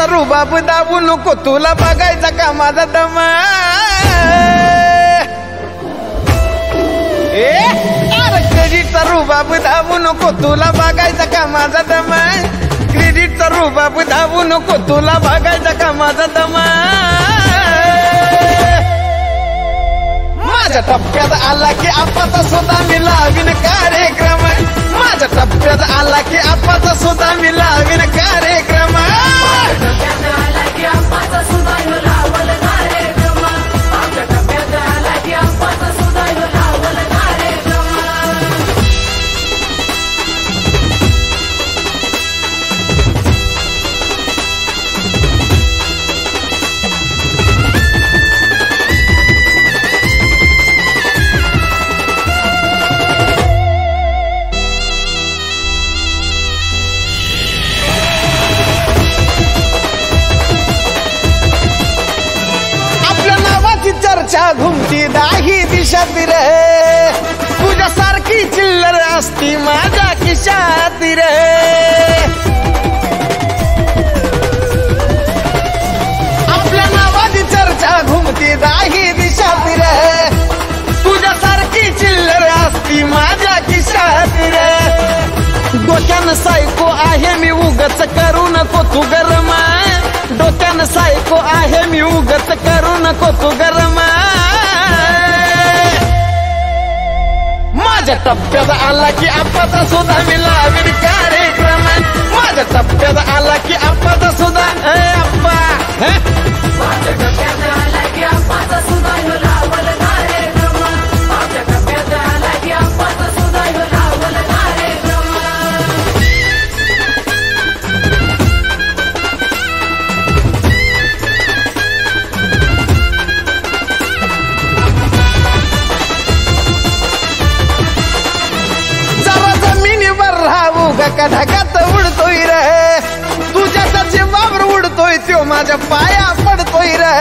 रुबाब दाबू नको तुला बघायचा का माझा दमा अरे क्रेडिटचा रुबाब दाबू नको तुला बघायचा का माझा दमा क्रेडिटचा रुबाब दाबू नको तुला बघायचा का माझा दमा माझ्या टप्प्यात आला की आपाचा सुद्धा मी लावीन कार्यक्रम माझ्या टप्प्यात आला की आपाचा सुद्धा मी लावीन कार्यक्रम चर्चा घुमती दाही दिशात रे तुझ्यासारखी चिल्लर असती माझ्या खिशात रे आपल्या नावाची चर्चा घुमती दाही दिशात रे तुझ्यासारखी चिल्लर असती माझ्या खिशात रे डोक्यानं सायको आहे मी उगच करू नको तू गरम डोक्यानं सायको आहे मी उगच करू नको तू गरम माझ्या टप्प्यात आला की आपाचा सुद्धा मी लावीन कार्यक्रम माझ्या टप्प्यात आला की आपाचा सुद्धा आप्पा माझ्या टप्प्यात आला की आपाचा सुद्धा लावल कार्यक्रम माझ्या टप्प्यात आला की आपाचा सुद्धा लावल कार्यक्रम ढगात उडतोय रे तुझ्या जीवावर उडतोय त्यो माझ्या पाया पडतोय रे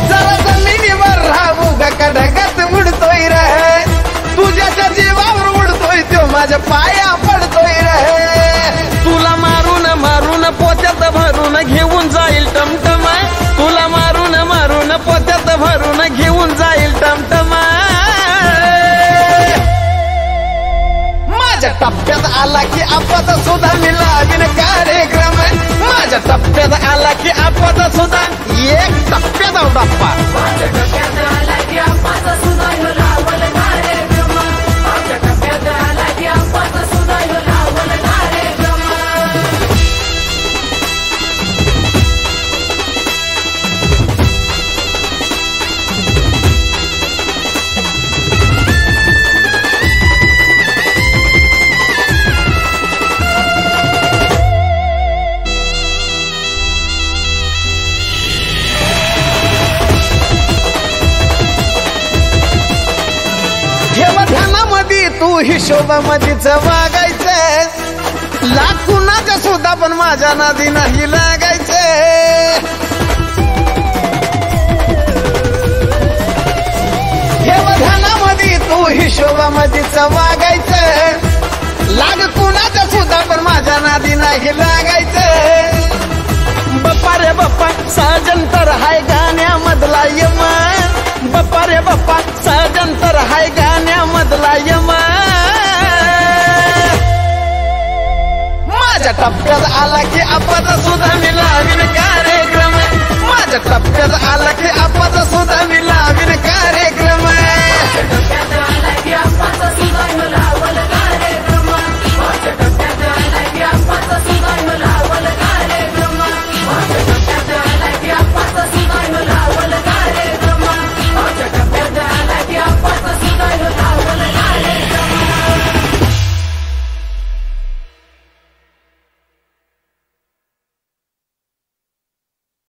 जरा जमिनीवर राहू का ढगात उडतोय रे तुझ्या जीवावर उडतोय त्यो माझ्या पाया पडतोय रे तुला मारून मारून पोत्यात भरून घेऊन जाईल टमटम तुला मारून मारून पोत्यात भरून घेऊन जाईल टमटम माझ्या टप्प्यात आला की आपाचा सुद्धा मी लावीन कार्यक्रम माझ्या टप्प्यात आला की आपाचा सुद्धा एक टप्प्यात बाप्पा माझ्या टप्प्यात आला की आपाचा सुद्धा लावल कार्यक्रम माझ्या टप्प्यात आला की आपाचा सुद्धा लावल कार्यक्रम तू हिशोबामध्येच वागायचं लाखुनाच्या सुद्धा पण माझ्या नादी नाही लागायचं हे बधानामध्ये तू हिशोबामध्येच वागायचं लाग कुणाच्या सुद्धा पण माझ्या नादी नाही लागायचं बप्पा रे बप्पा साजन तर हाय गाण्यामधला यमा बप्पा रे बप्पा साजन तर हाय गाण्यामधला यमा माझ्या टप्प्यात आला की आपाचा सुद्धा मी लावीन कार्यक्रम माझ्या टप्प्यात